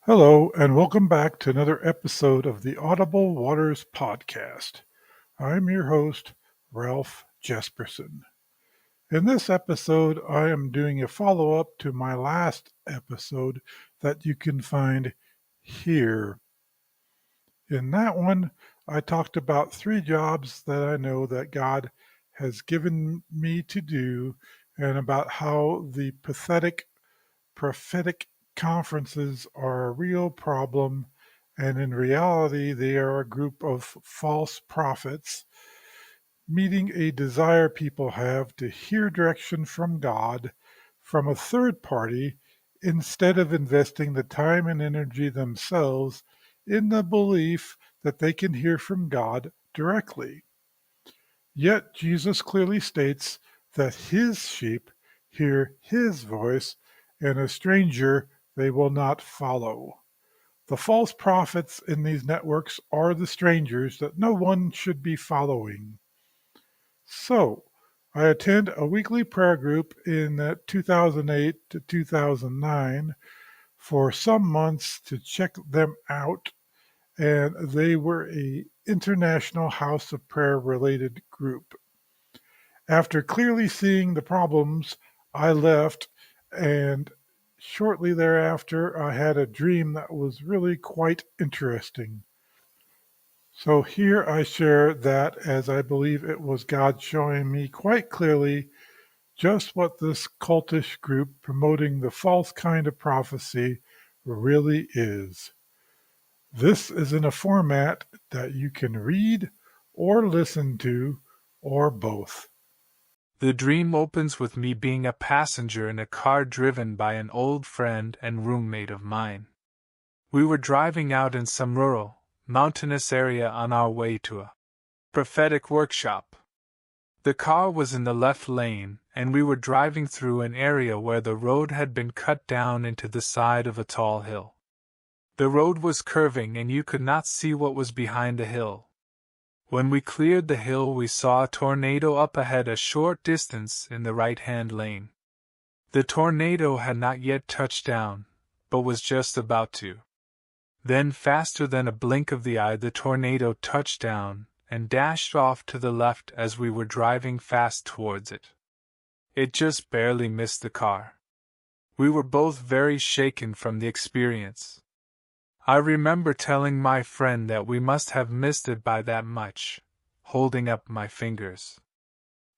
Hello, and welcome back to another episode of the Audible Waters podcast. I'm your host, Ralph Jesperson. In this episode, I am doing a follow up to my last episode that you can find here. In that one, I talked about 3 jobs that I know that God has given me to do and about how the prophetic conferences are a real problem, and in reality, they are a group of false prophets meeting a desire people have to hear direction from God from a third party instead of investing the time and energy themselves in the belief that they can hear from God directly. Yet Jesus clearly states that his sheep hear his voice, and a stranger they will not follow. The false prophets in these networks are the strangers that no one should be following. So, I attend a weekly prayer group in 2008 to 2009 for some months to check them out, and they were a international house of prayer related group. After clearly seeing the problems, I left, and shortly thereafter, I had a dream that was really quite interesting. So here I share that as I believe it was God showing me quite clearly just what this cultish group promoting the false kind of prophecy really is. This is in a format that you can read or listen to or both. The dream opens with me being a passenger in a car driven by an old friend and roommate of mine. We were driving out in some rural, mountainous area on our way to a prophetic workshop. The car was in the left lane, and we were driving through an area where the road had been cut down into the side of a tall hill. The road was curving and you could not see what was behind the hill. When we cleared the hill, we saw a tornado up ahead a short distance in the right-hand lane. The tornado had not yet touched down, but was just about to. Then, faster than a blink of the eye, the tornado touched down and dashed off to the left as we were driving fast towards it. It just barely missed the car. We were both very shaken from the experience. I remember telling my friend that we must have missed it by that much, holding up my fingers.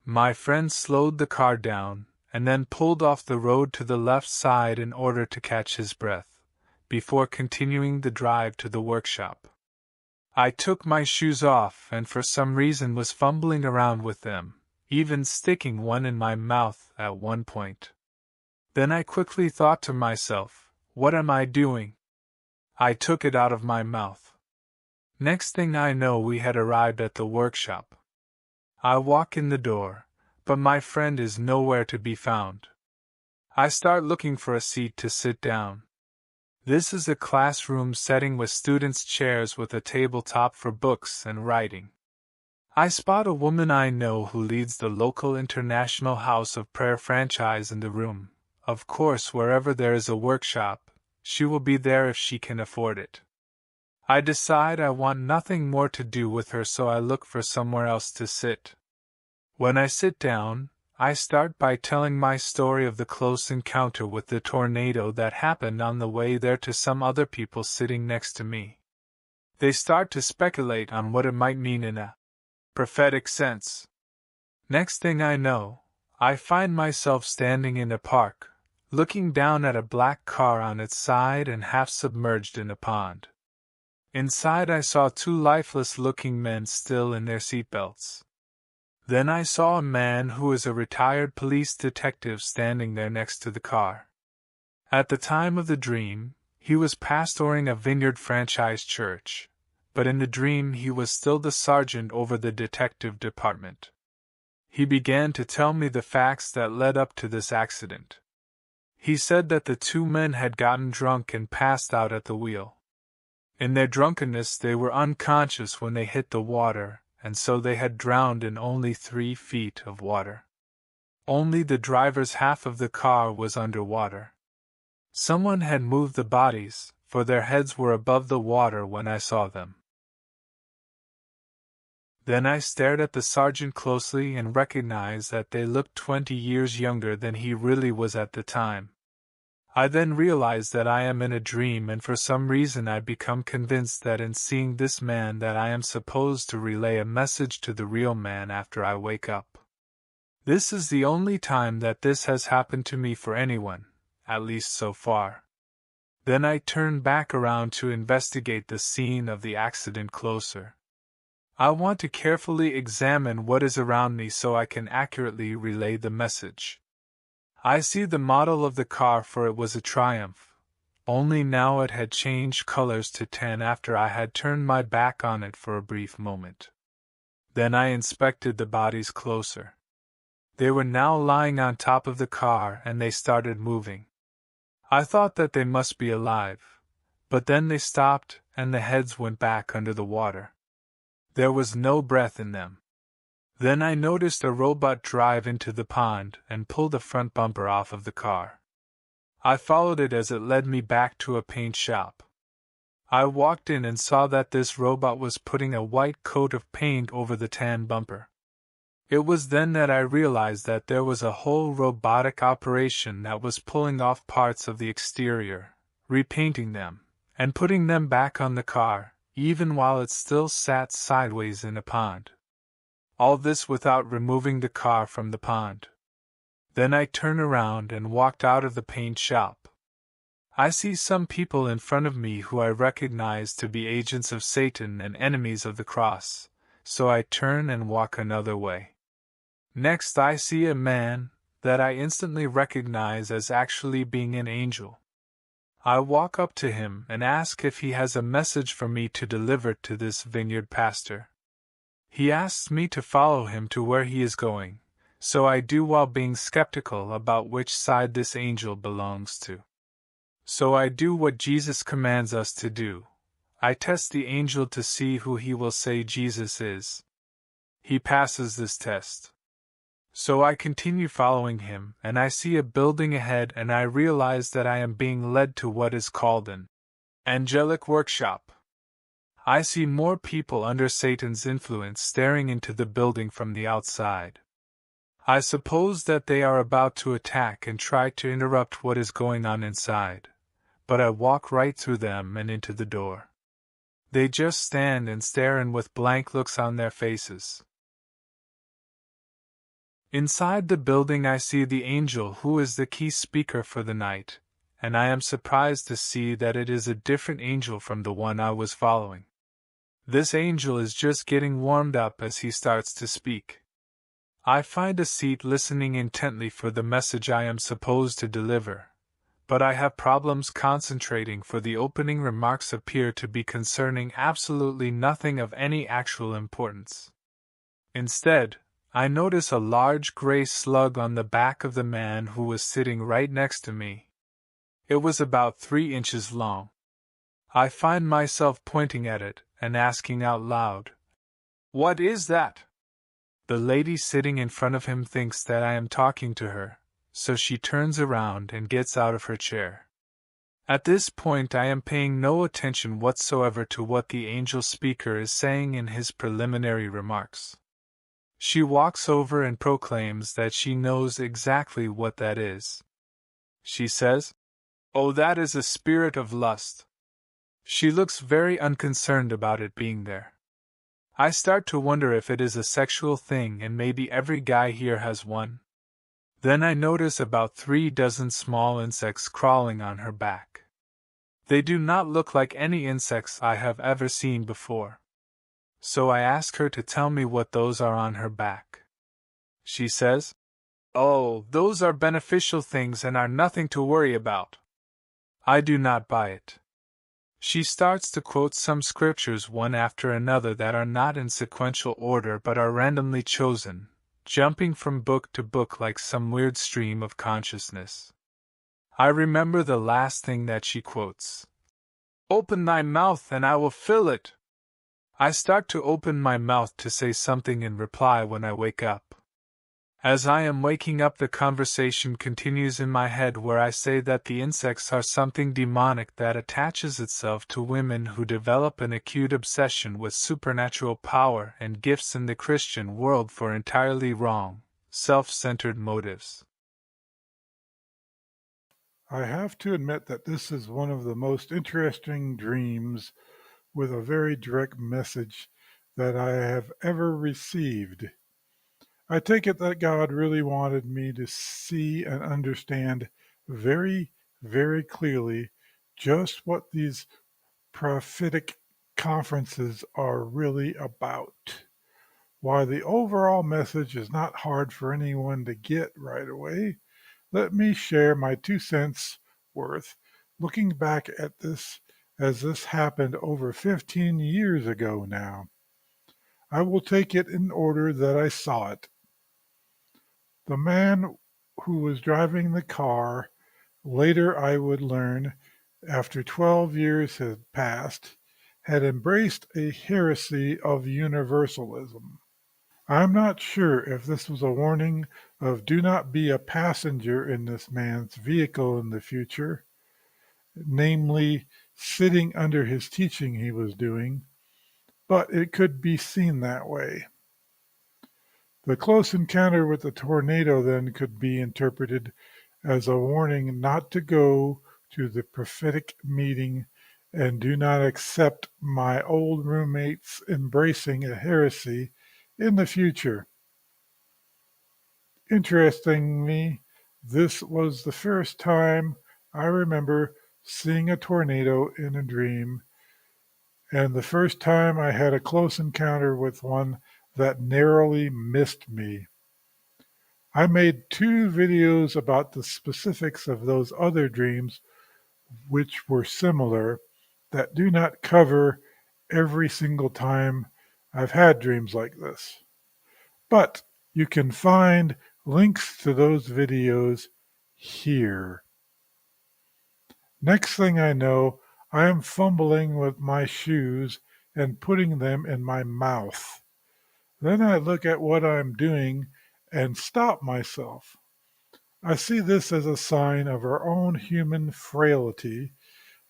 My friend slowed the car down, and then pulled off the road to the left side in order to catch his breath, before continuing the drive to the workshop. I took my shoes off and for some reason was fumbling around with them, even sticking one in my mouth at one point. Then I quickly thought to myself, what am I doing? I took it out of my mouth. Next thing I know, we had arrived at the workshop. I walk in the door, but my friend is nowhere to be found. I start looking for a seat to sit down. This is a classroom setting with students' chairs with a tabletop for books and writing. I spot a woman I know who leads the local International House of Prayer franchise in the room. Of course, wherever there is a workshop, she will be there if she can afford it. I decide I want nothing more to do with her, so I look for somewhere else to sit. When I sit down, I start by telling my story of the close encounter with the tornado that happened on the way there to some other people sitting next to me. They start to speculate on what it might mean in a prophetic sense. Next thing I know, I find myself standing in a park, looking down at a black car on its side and half submerged in a pond. Inside I saw 2 lifeless-looking men still in their seatbelts. Then I saw a man who was a retired police detective standing there next to the car. At the time of the dream, he was pastoring a Vineyard franchise church, but in the dream he was still the sergeant over the detective department. He began to tell me the facts that led up to this accident. He said that the 2 men had gotten drunk and passed out at the wheel. In their drunkenness they were unconscious when they hit the water, and so they had drowned in only 3 feet of water. Only the driver's half of the car was under water. Someone had moved the bodies, for their heads were above the water when I saw them. Then I stared at the sergeant closely and recognized that they looked 20 years younger than he really was at the time. I then realized that I am in a dream, and for some reason I become convinced that in seeing this man that I am supposed to relay a message to the real man after I wake up. This is the only time that this has happened to me for anyone, at least so far. Then I turn back around to investigate the scene of the accident closer. I want to carefully examine what is around me so I can accurately relay the message. I see the model of the car, for it was a Triumph, only now it had changed colors to tan after I had turned my back on it for a brief moment. Then I inspected the bodies closer. They were now lying on top of the car and they started moving. I thought that they must be alive, but then they stopped and the heads went back under the water. There was no breath in them. Then I noticed a robot drive into the pond and pull the front bumper off of the car. I followed it as it led me back to a paint shop. I walked in and saw that this robot was putting a white coat of paint over the tan bumper. It was then that I realized that there was a whole robotic operation that was pulling off parts of the exterior, repainting them, and putting them back on the car, even while it still sat sideways in a pond. All this without removing the car from the pond. Then I turned around and walked out of the paint shop. I see some people in front of me who I recognize to be agents of Satan and enemies of the cross, so I turn and walk another way. Next I see a man that I instantly recognize as actually being an angel. I walk up to him and ask if he has a message for me to deliver to this vineyard pastor. He asks me to follow him to where he is going, so I do, while being skeptical about which side this angel belongs to. So I do what Jesus commands us to do. I test the angel to see who he will say Jesus is. He passes this test. So I continue following him, and I see a building ahead, and I realize that I am being led to what is called an Angelic Workshop. I see more people under Satan's influence staring into the building from the outside. I suppose that they are about to attack and try to interrupt what is going on inside, but I walk right through them and into the door. They just stand and stare, and with blank looks on their faces. Inside the building I see the angel who is the key speaker for the night, and I am surprised to see that it is a different angel from the one I was following. This angel is just getting warmed up as he starts to speak. I find a seat listening intently for the message I am supposed to deliver, but I have problems concentrating, for the opening remarks appear to be concerning absolutely nothing of any actual importance. Instead, I notice a large gray slug on the back of the man who was sitting right next to me. It was about 3 inches long. I find myself pointing at it and asking out loud, "What is that?" The lady sitting in front of him thinks that I am talking to her, so she turns around and gets out of her chair. At this point I am paying no attention whatsoever to what the angel speaker is saying in his preliminary remarks. She walks over and proclaims that she knows exactly what that is. She says, "Oh, that is a spirit of lust." She looks very unconcerned about it being there. I start to wonder if it is a sexual thing, and maybe every guy here has one. Then I notice about 3 dozen small insects crawling on her back. They do not look like any insects I have ever seen before. So I ask her to tell me what those are on her back. She says, "Oh, those are beneficial things and are nothing to worry about." I do not buy it. She starts to quote some scriptures one after another that are not in sequential order but are randomly chosen, jumping from book to book like some weird stream of consciousness. I remember the last thing that she quotes. "Open thy mouth and I will fill it." I start to open my mouth to say something in reply when I wake up. As I am waking up, the conversation continues in my head where I say that the insects are something demonic that attaches itself to women who develop an acute obsession with supernatural power and gifts in the Christian world for entirely wrong, self-centered motives. I have to admit that this is one of the most interesting dreams with a very direct message that I have ever received. I take it that God really wanted me to see and understand very, very clearly just what these prophetic conferences are really about. While the overall message is not hard for anyone to get right away, let me share my 2 cents worth looking back at this as this happened over 15 years ago now. I will take it in order that I saw it. The man who was driving the car, later I would learn, after 12 years had passed, had embraced a heresy of universalism. I'm not sure if this was a warning of do not be a passenger in this man's vehicle in the future, namely sitting under his teaching he was doing, but it could be seen that way. The close encounter with the tornado then could be interpreted as a warning not to go to the prophetic meeting and do not accept my old roommates embracing a heresy in the future. Interestingly, this was the first time I remember seeing a tornado in a dream, and the first time I had a close encounter with one that narrowly missed me. I made 2 videos about the specifics of those other dreams, which were similar, that do not cover every single time I've had dreams like this. But you can find links to those videos here. Next thing I know, I am fumbling with my shoes and putting them in my mouth. Then I look at what I'm doing and stop myself. I see this as a sign of our own human frailty,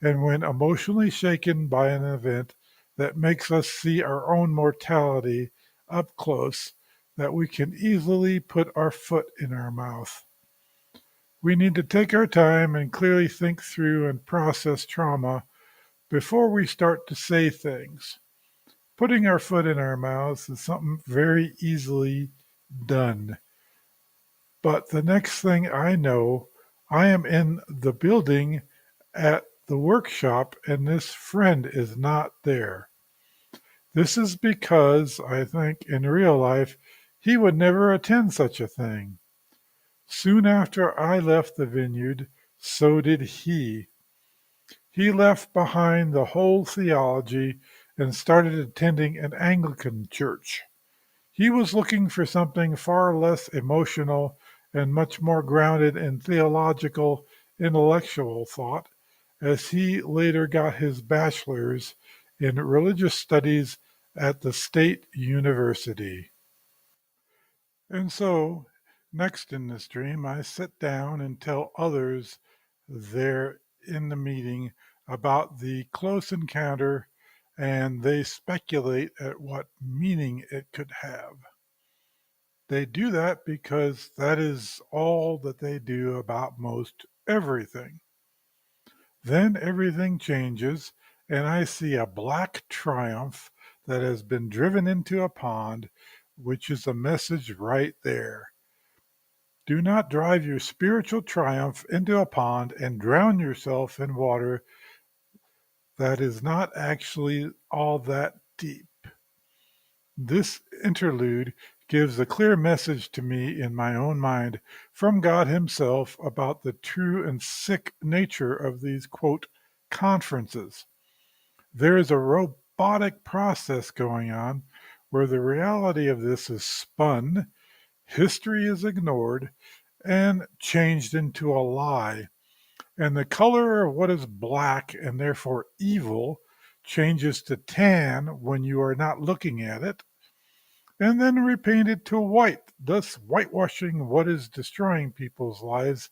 and when emotionally shaken by an event that makes us see our own mortality up close, that we can easily put our foot in our mouth. We need to take our time and clearly think through and process trauma before we start to say things. Putting our foot in our mouths is something very easily done. But the next thing I know, I am in the building at the workshop and this friend is not there. This is because I think in real life he would never attend such a thing. Soon after I left the vineyard, so did he. He left behind the whole theology and started attending an Anglican church. He was looking for something far less emotional and much more grounded in theological, intellectual thought, as he later got his bachelor's in religious studies at the State University. And so, next in this dream, I sit down and tell others there in the meeting about the close encounter, and they speculate at what meaning it could have. They do that because that is all that they do about most everything. Then everything changes, and I see a black triumph that has been driven into a pond, which is a message right there. Do not drive your spiritual triumph into a pond and drown yourself in water that is not actually all that deep. This interlude gives a clear message to me in my own mind from God Himself about the true and sick nature of these, quote, conferences. There is a robotic process going on where the reality of this is spun, history is ignored, and changed into a lie. And the color of what is black and therefore evil changes to tan when you are not looking at it, and then repainted to white, thus whitewashing what is destroying people's lives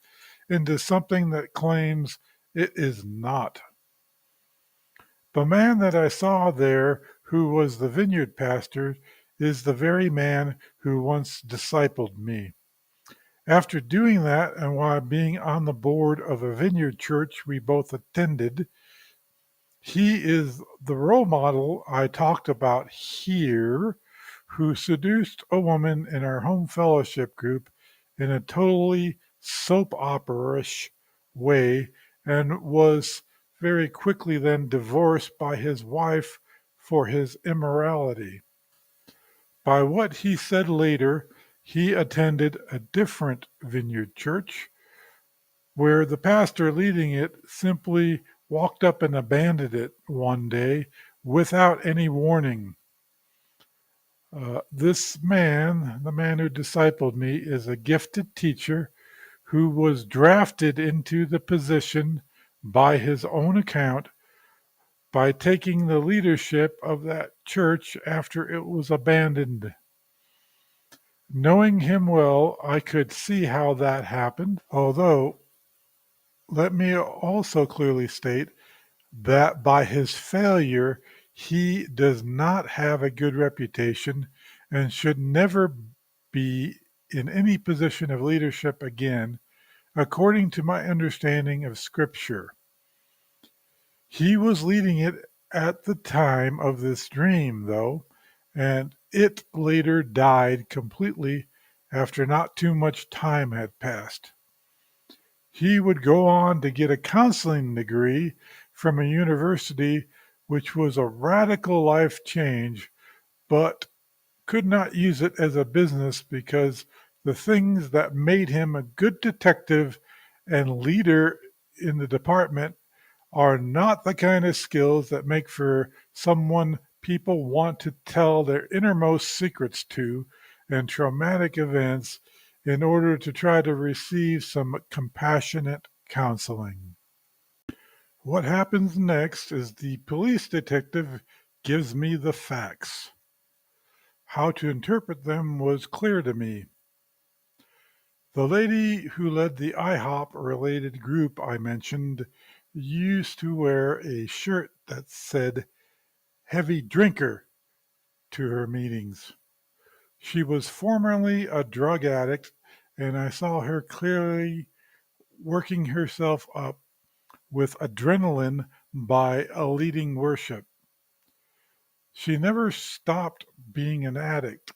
into something that claims it is not. The man that I saw there, who was the vineyard pastor, is the very man who once discipled me. After doing that, and while being on the board of a vineyard church we both attended, he is the role model I talked about here, who seduced a woman in our home fellowship group in a totally soap opera-ish way and was very quickly then divorced by his wife for his immorality. By what he said later, he attended a different vineyard church where the pastor leading it simply walked up and abandoned it one day without any warning. This man, the man who discipled me, is a gifted teacher who was drafted into the position by his own account by taking the leadership of that church after it was abandoned. Knowing him well, I could see how that happened, although let me also clearly state that by his failure, he does not have a good reputation and should never be in any position of leadership again, according to my understanding of Scripture. He was leading it at the time of this dream, though, and it later died completely after not too much time had passed. He would go on to get a counseling degree from a university, which was a radical life change, but could not use it as a business because the things that made him a good detective and leader in the department are not the kind of skills that make for someone people want to tell their innermost secrets to and traumatic events in order to try to receive some compassionate counseling. What happens next is the police detective gives me the facts. How to interpret them was clear to me. The lady who led the IHOP related group I mentioned used to wear a shirt that said heavy drinker to her meetings. She was formerly a drug addict, and I saw her clearly working herself up with adrenaline by leading worship. She never stopped being an addict.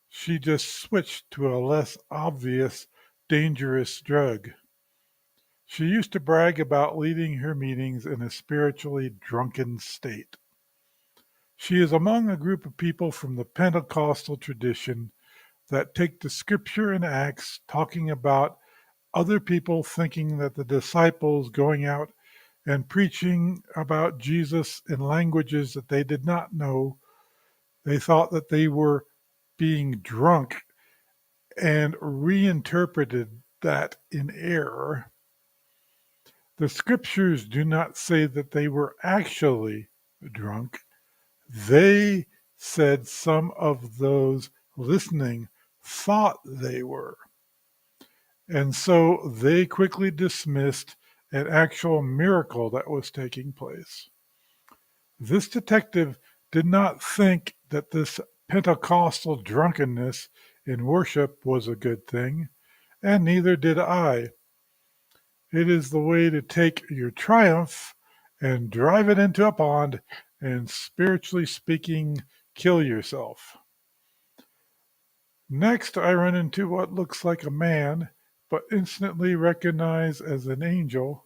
She just switched to a less obvious, dangerous drug. She used to brag about leading her meetings in a spiritually drunken state. She is among a group of people from the Pentecostal tradition that take the scripture in Acts talking about other people thinking that the disciples going out and preaching about Jesus in languages that they did not know, they thought that they were being drunk and reinterpreted that in error. The scriptures do not say that they were actually drunk. They said some of those listening thought they were. And so they quickly dismissed an actual miracle that was taking place. This detective did not think that this Pentecostal drunkenness in worship was a good thing, and neither did I. It is the way to take your triumph and drive it into a pond and, spiritually speaking, kill yourself. Next, I run into what looks like a man, but instantly recognize as an angel,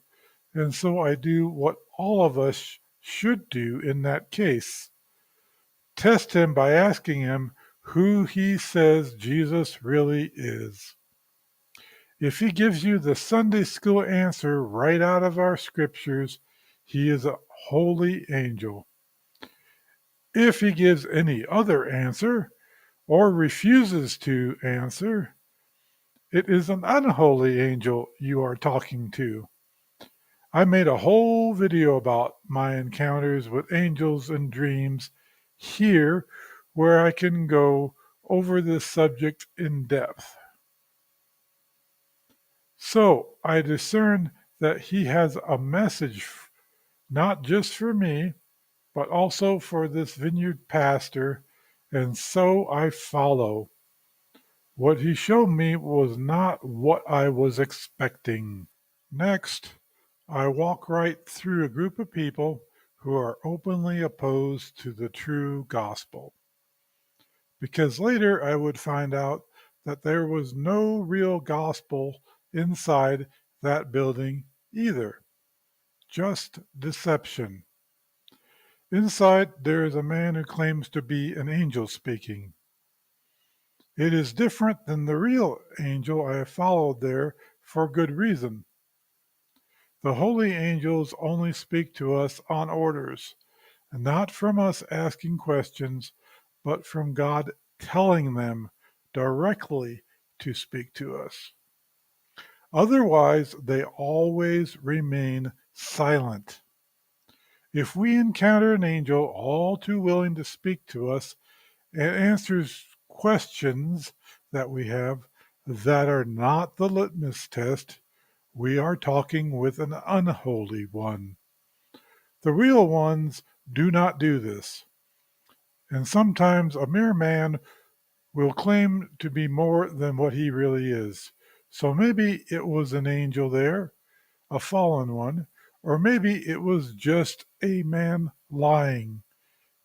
and so I do what all of us should do in that case. Test him by asking him who he says Jesus really is. If he gives you the Sunday school answer right out of our scriptures, he is a holy angel. If he gives any other answer or refuses to answer, it is an unholy angel you are talking to. I made a whole video about my encounters with angels and dreams here where I can go over this subject in depth. So I discern that he has a message not just for me, but also for this vineyard pastor, and so I follow. What he showed me was not what I was expecting. Next, I walk right through a group of people who are openly opposed to the true gospel, because later I would find out that there was no real gospel inside that building either, just deception. Inside, there is a man who claims to be an angel speaking. It is different than the real angel I have followed there for good reason. The holy angels only speak to us on orders, not from us asking questions, but from God telling them directly to speak to us. Otherwise, they always remain silent. If we encounter an angel all too willing to speak to us and answers questions that we have that are not the litmus test, we are talking with an unholy one. The real ones do not do this, and sometimes a mere man will claim to be more than what he really is. So maybe it was an angel there, a fallen one, or maybe it was just a man lying.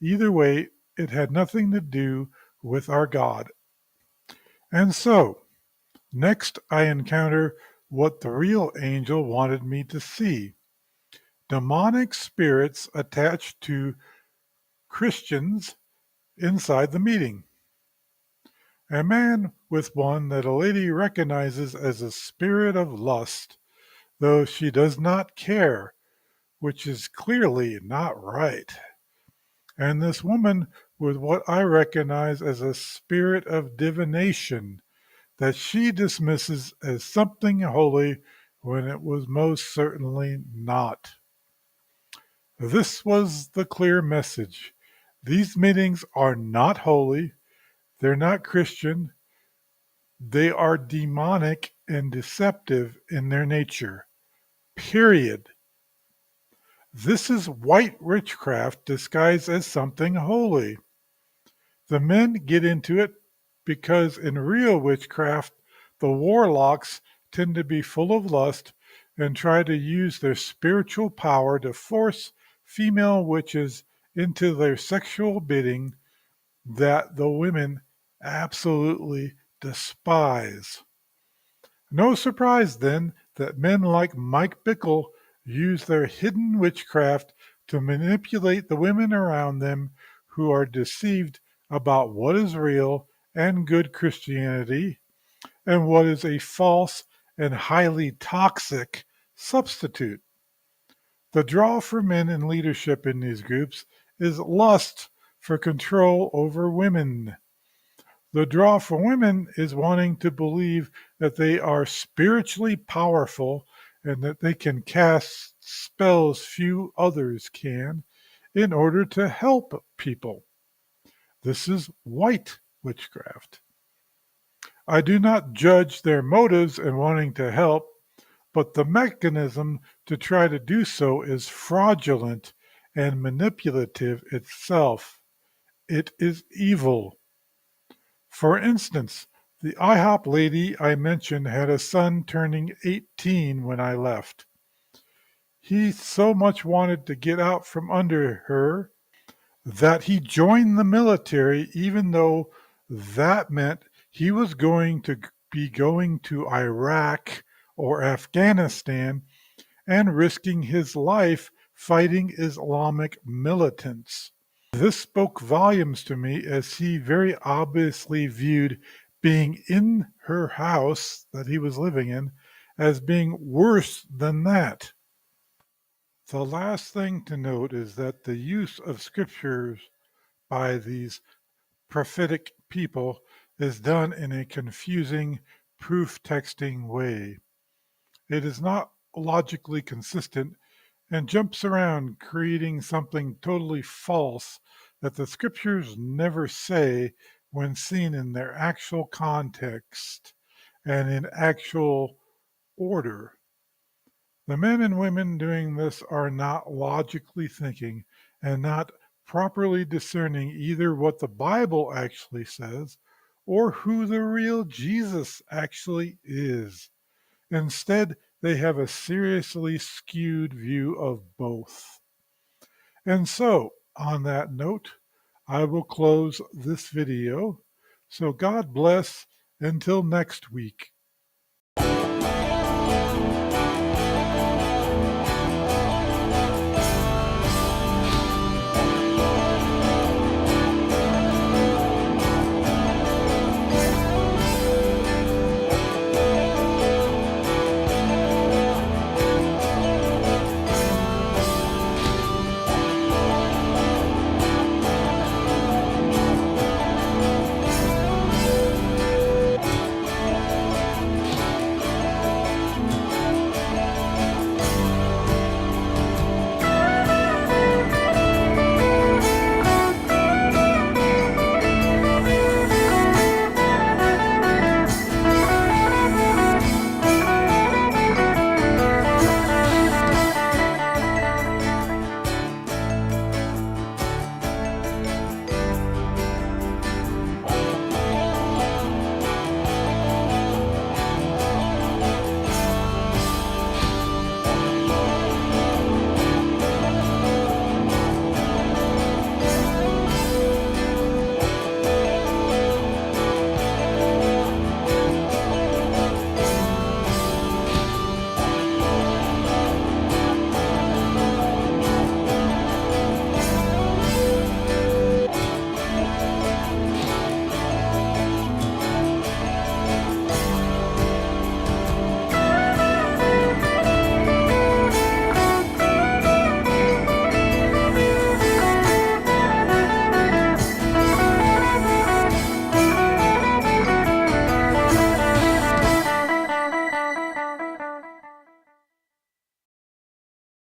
Either way, it had nothing to do with our God. And so, next I encounter what the real angel wanted me to see: demonic spirits attached to Christians inside the meeting. A man with one that a lady recognizes as a spirit of lust, though she does not care, which is clearly not right. And this woman with what I recognize as a spirit of divination that she dismisses as something holy when it was most certainly not. This was the clear message. These meetings are not holy, they're not Christian, they are demonic and deceptive in their nature. Period. This is white witchcraft disguised as something holy. The men get into it because in real witchcraft, the warlocks tend to be full of lust and try to use their spiritual power to force female witches into their sexual bidding that the women absolutely despise. No surprise, then, that men like Mike Bickle use their hidden witchcraft to manipulate the women around them who are deceived about what is real and good Christianity and what is a false and highly toxic substitute. The draw for men in leadership in these groups is lust for control over women. The draw for women is wanting to believe that they are spiritually powerful and that they can cast spells few others can in order to help people. This is white witchcraft. I do not judge their motives in wanting to help, but the mechanism to try to do so is fraudulent and manipulative itself. It is evil. For instance, the IHOP lady I mentioned had a son turning 18 when I left. He so much wanted to get out from under her that he joined the military, even though that meant he was going to be going to Iraq or Afghanistan and risking his life fighting Islamic militants. This spoke volumes to me as he very obviously viewed being in her house that he was living in as being worse than that. The last thing to note is that the use of scriptures by these prophetic people is done in a confusing proof texting way. It is not logically consistent and jumps around creating something totally false that the scriptures never say when seen in their actual context and in actual order. The men and women doing this are not logically thinking and not properly discerning either what the Bible actually says or who the real Jesus actually is. Instead, they have a seriously skewed view of both. And so, on that note, I will close this video. So God bless until next week.